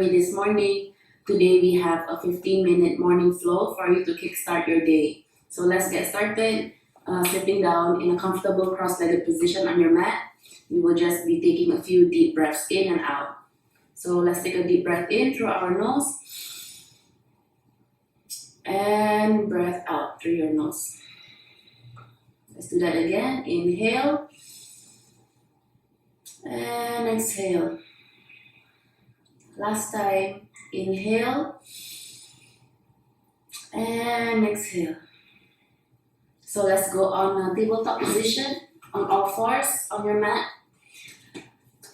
me this morning. Today we have a 15-minute morning flow for you to kickstart your day. So let's get started. Sitting down in a comfortable cross-legged position on your mat. We will just be taking a few deep breaths in and out. So let's take a deep breath in through our nose and breath out through your nose. Let's do that again. Inhale and exhale. Last time. Inhale and exhale. So let's go on a tabletop position on all fours on your mat.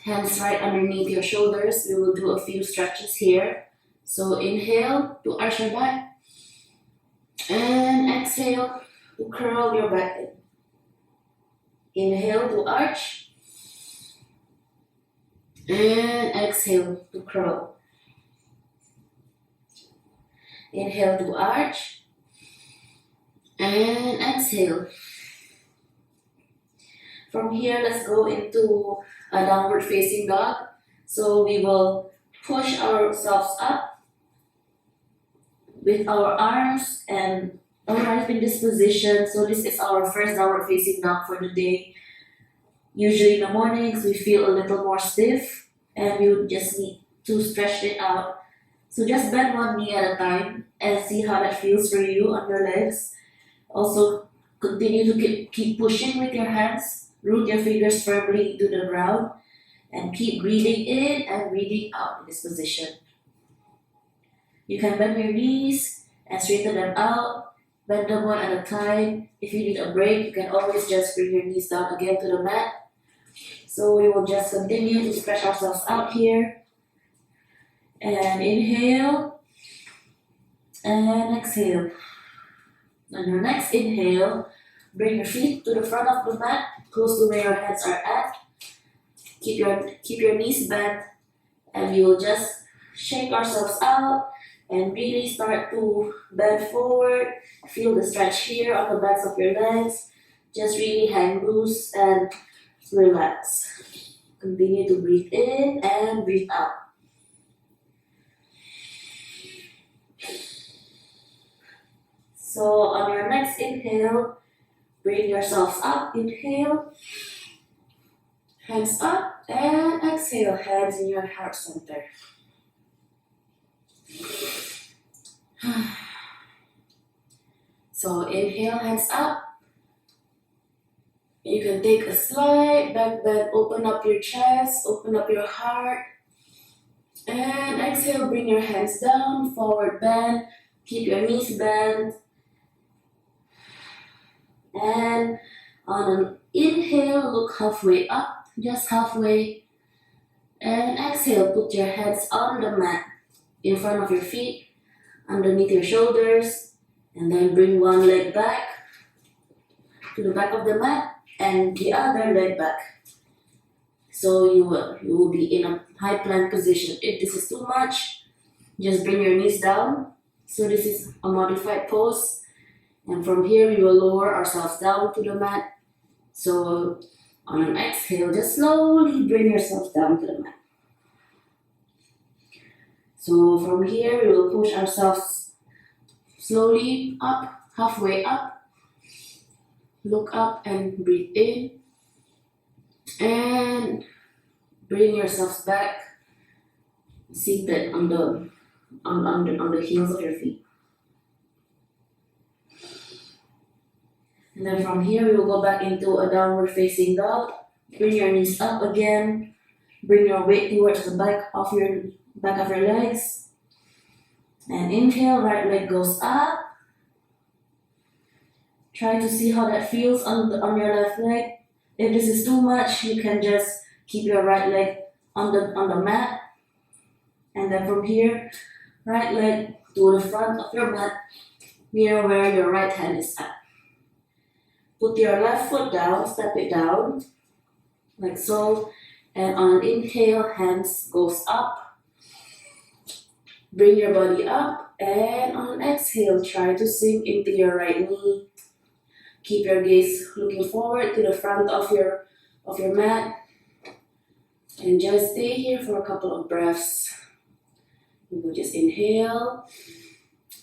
Hands right underneath your shoulders. We will do a few stretches here. So inhale to arch your back and exhale to curl your back in. Inhale to arch and exhale to curl. Inhale to arch and exhale. From here, let's go into a downward facing dog. So we will push ourselves up with our arms and arrive in this position. So this is our first downward facing dog for the day. Usually in the mornings, we feel a little more stiff and you just need to stretch it out. So just bend one knee at a time and see how that feels for you on your legs. Also, continue to keep pushing with your hands. Root your fingers firmly into the ground and keep breathing in and breathing out in this position. You can bend your knees and straighten them out. Bend them one at a time. If you need a break, you can always just bring your knees down again to the mat. So we will just continue to stretch ourselves out here. And inhale and exhale. On your next inhale, bring your feet to the front of the mat, close to where your hands are at. Keep your knees bent, and we will just shake ourselves out and really start to bend forward. Feel the stretch here on the backs of your legs. Just really hang loose and relax. Continue to breathe in and breathe out. So on your next inhale, bring yourselves up. Inhale, hands up, and exhale, hands in your heart center. So inhale, hands up. You can take a slight back bend, open up your chest, open up your heart. And exhale, bring your hands down, forward bend, keep your knees bent. And on an inhale, look halfway up, just halfway. And exhale, put your hands on the mat, in front of your feet, underneath your shoulders. And then bring one leg back to the back of the mat and the other leg back. So you will be in a high plank position. If this is too much, just bring your knees down. So this is a modified pose. And from here, we will lower ourselves down to the mat. So on an exhale, just slowly bring yourself down to the mat. So from here, we will push ourselves slowly up, halfway up. Look up and breathe in. And bring yourselves back, seated on the heels of your feet. And then from here, we will go back into a downward facing dog. Bring your knees up again. Bring your weight towards the back of your legs. And inhale, right leg goes up. Try to see how that feels on your left leg. If this is too much, you can just keep your right leg on the mat. And then from here, right leg to the front of your mat, near where your right hand is at. Put your left foot down, step it down, like so. And on an inhale, hands goes up. Bring your body up. And on an exhale, try to sink into your right knee. Keep your gaze looking forward to the front of your mat. And just stay here for a couple of breaths. You will just inhale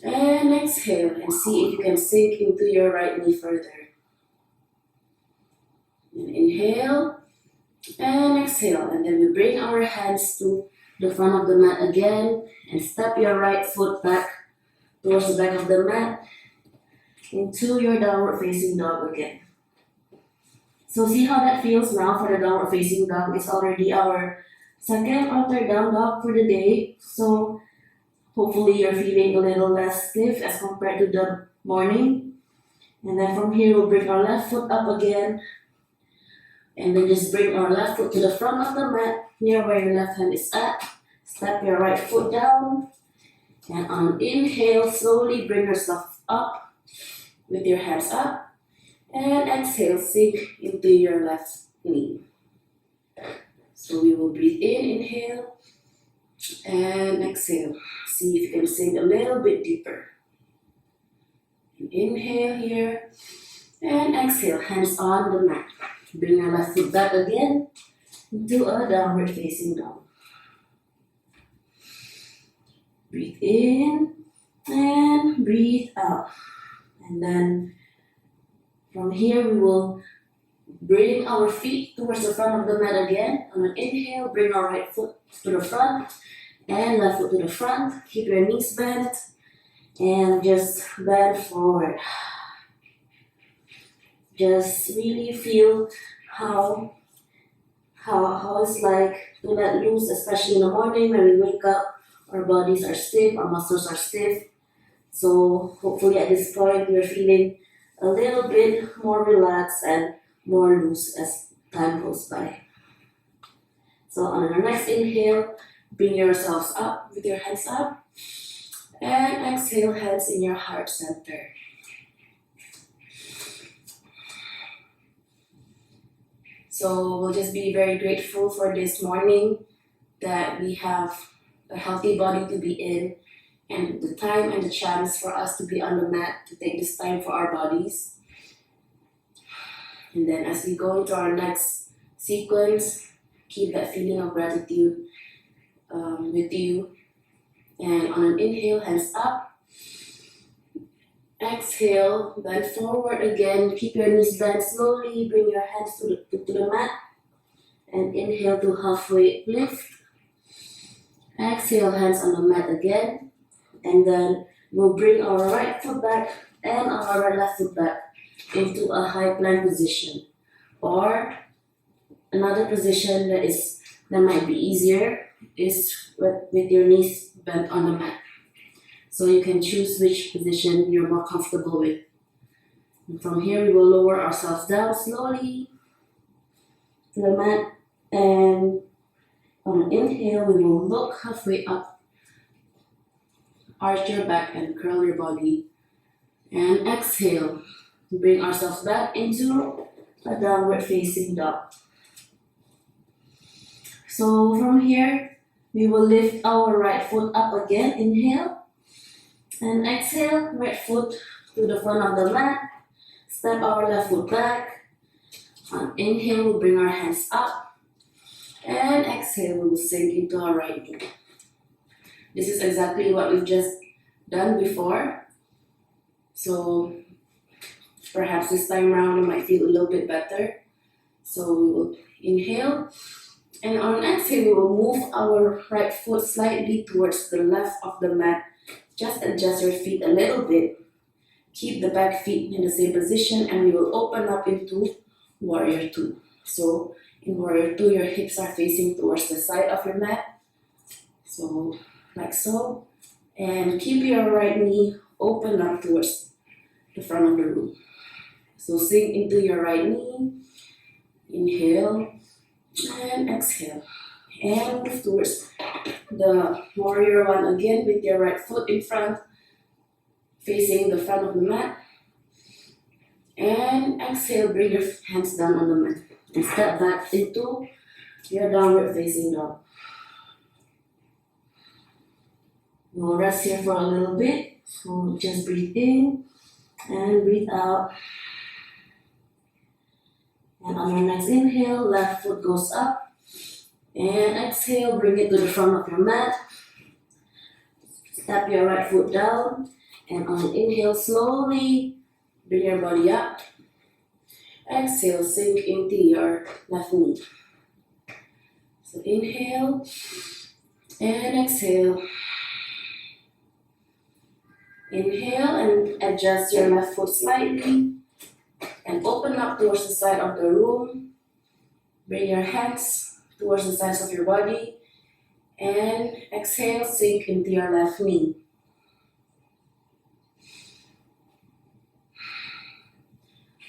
and exhale and see if you can sink into your right knee further. And inhale and exhale, and then we bring our hands to the front of the mat again and step your right foot back towards the back of the mat into your downward facing dog again. So see how that feels now for the downward facing dog. It's already our second or third down dog for the day. So hopefully you're feeling a little less stiff as compared to the morning. And then from here we'll bring our left foot up again. And then just bring our left foot to the front of the mat, near where your left hand is at. Step your right foot down. And on inhale, slowly bring yourself up with your hands up. And exhale, sink into your left knee. So we will breathe in, inhale, and exhale. See if you can sink a little bit deeper. Inhale here, and exhale, hands on the mat. Bring your left foot back again into a downward facing dog. Breathe in and breathe out. And then from here we will bring our feet towards the front of the mat again. On an inhale, bring our right foot to the front and left foot to the front. Keep your knees bent and just bend forward. Just really feel how it's like to let loose, especially in the morning when we wake up. Our bodies are stiff, our muscles are stiff. So hopefully at this point we're feeling a little bit more relaxed and more loose as time goes by. So on our next inhale, bring yourselves up with your hands up. And exhale, hands in your heart center. So we'll just be very grateful for this morning that we have a healthy body to be in and the time and the chance for us to be on the mat to take this time for our bodies. And then as we go into our next sequence, keep that feeling of gratitude with you. And on an inhale, hands up. Exhale, bend forward again. Keep your knees bent slowly. Bring your hands to the mat. And inhale to halfway lift. Exhale, hands on the mat again. And then we'll bring our right foot back and our left foot back into a high plank position. Or another position that might be easier is with your knees bent on the mat. So you can choose which position you're more comfortable with. And from here, we will lower ourselves down slowly to the mat. And on an inhale, we will look halfway up. Arch your back and curl your body. And exhale, bring ourselves back into a downward facing dog. So from here, we will lift our right foot up again. Inhale. And exhale, right foot to the front of the mat. Step our left foot back. On inhale, we'll bring our hands up. And exhale, we will sink into our right knee. This is exactly what we've just done before. So perhaps this time around it might feel a little bit better. So we will inhale. And on exhale, we will move our right foot slightly towards the left of the mat. Just adjust your feet a little bit. Keep the back feet in the same position and we will open up into Warrior 2. So in Warrior 2, your hips are facing towards the side of your mat. So like so. And keep your right knee open up towards the front of the room. So sink into your right knee. Inhale and exhale. And move towards the Warrior 1 again with your right foot in front, facing the front of the mat. And exhale, bring your hands down on the mat. And step back into your downward facing dog. We'll rest here for a little bit. So just breathe in and breathe out. And on your next inhale, left foot goes up. And exhale, bring it to the front of your mat. Step your right foot down, and on an inhale, slowly bring your body up. Exhale, sink into your left knee. So inhale and exhale. Inhale and adjust your left foot slightly and open up towards the side of the room. Bring your hands towards the sides of your body and exhale, sink into your left knee.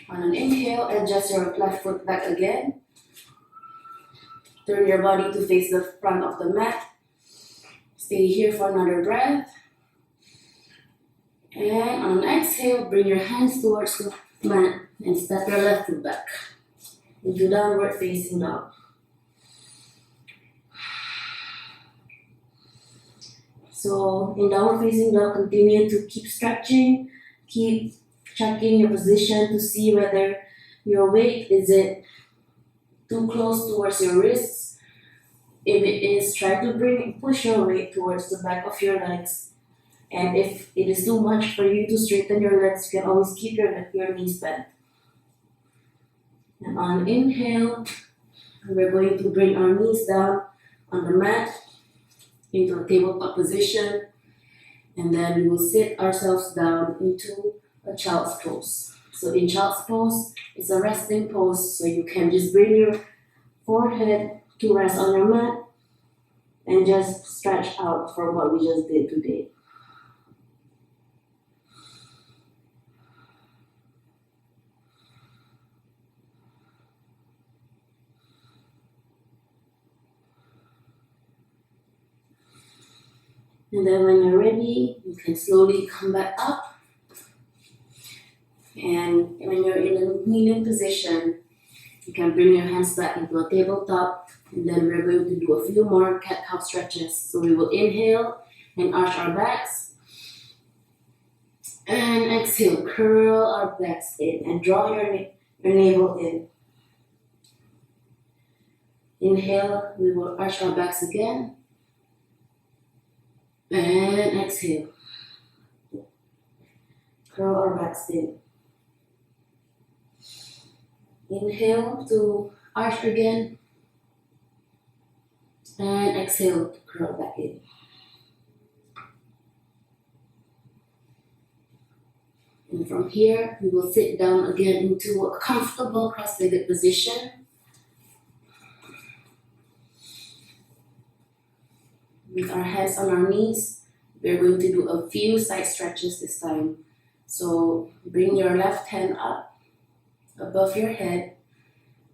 On an inhale, adjust your left foot back again. Turn your body to face the front of the mat. Stay here for another breath. And on an exhale, bring your hands towards the mat and step your left foot back into downward facing dog. So in downward facing dog, continue to keep stretching, keep checking your position to see whether your weight is it too close towards your wrists. If it is, try to push your weight towards the back of your legs. And if it is too much for you to straighten your legs, you can always keep your knees bent. And on inhale, we're going to bring our knees down on the mat into a tabletop position. And then we will sit ourselves down into a child's pose. So in child's pose, it's a resting pose, so you can just bring your forehead to rest on your mat and just stretch out for what we just did today. And then when you're ready, you can slowly come back up. And when you're in a kneeling position, you can bring your hands back into a tabletop. And then we're going to do a few more cat-cow stretches. So we will inhale and arch our backs. And exhale, curl our backs in and draw your navel in. Inhale, we will arch our backs again. And exhale. Curl our backs in. Inhale to arch again. And exhale to curl back in. And from here, we will sit down again into a comfortable cross-legged position. With our hands on our knees, we're going to do a few side stretches this time. So bring your left hand up above your head,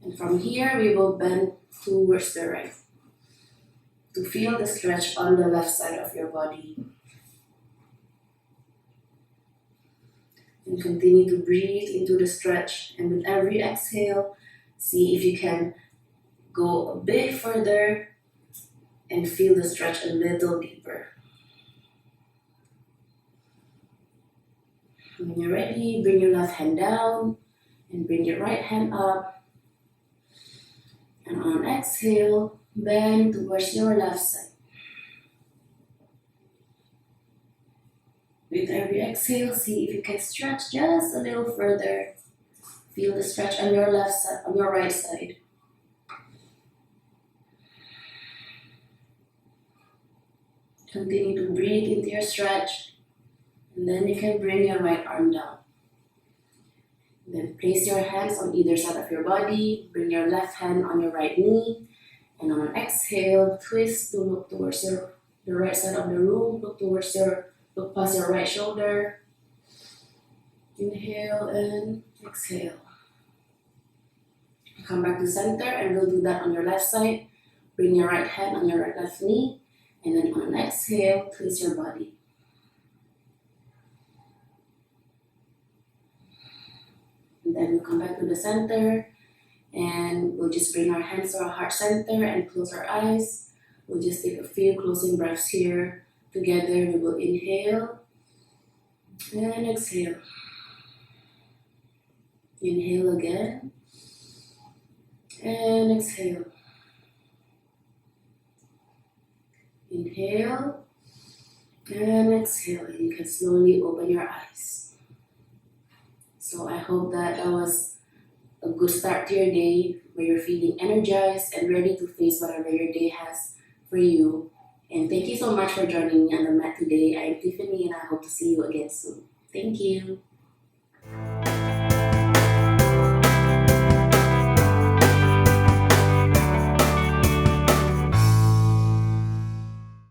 and from here we will bend towards the right to feel the stretch on the left side of your body. And continue to breathe into the stretch, and with every exhale, see if you can go a bit further and feel the stretch a little deeper. When you're ready, bring your left hand down and bring your right hand up. And on exhale, bend towards your left side. With every exhale, see if you can stretch just a little further. Feel the stretch on your left side, on your right side. Continue to breathe into your stretch, and then you can bring your right arm down. Then place your hands on either side of your body, bring your left hand on your right knee, and on an exhale, twist to look towards the right side of the room, look past your right shoulder. Inhale and exhale. Come back to center, and we'll do that on your left side. Bring your right hand on your left knee. And then on an exhale, twist your body. And then we'll come back to the center, and we'll just bring our hands to our heart center and close our eyes. We'll just take a few closing breaths here. Together, we will inhale and exhale. Inhale again and exhale. Inhale And exhale, and you can slowly open your eyes. So I hope that was a good start to your day where you're feeling energized and ready to face whatever your day has for you. And thank you so much for joining me on the mat today. I'm Tiffany and I hope to see you again soon. Thank you.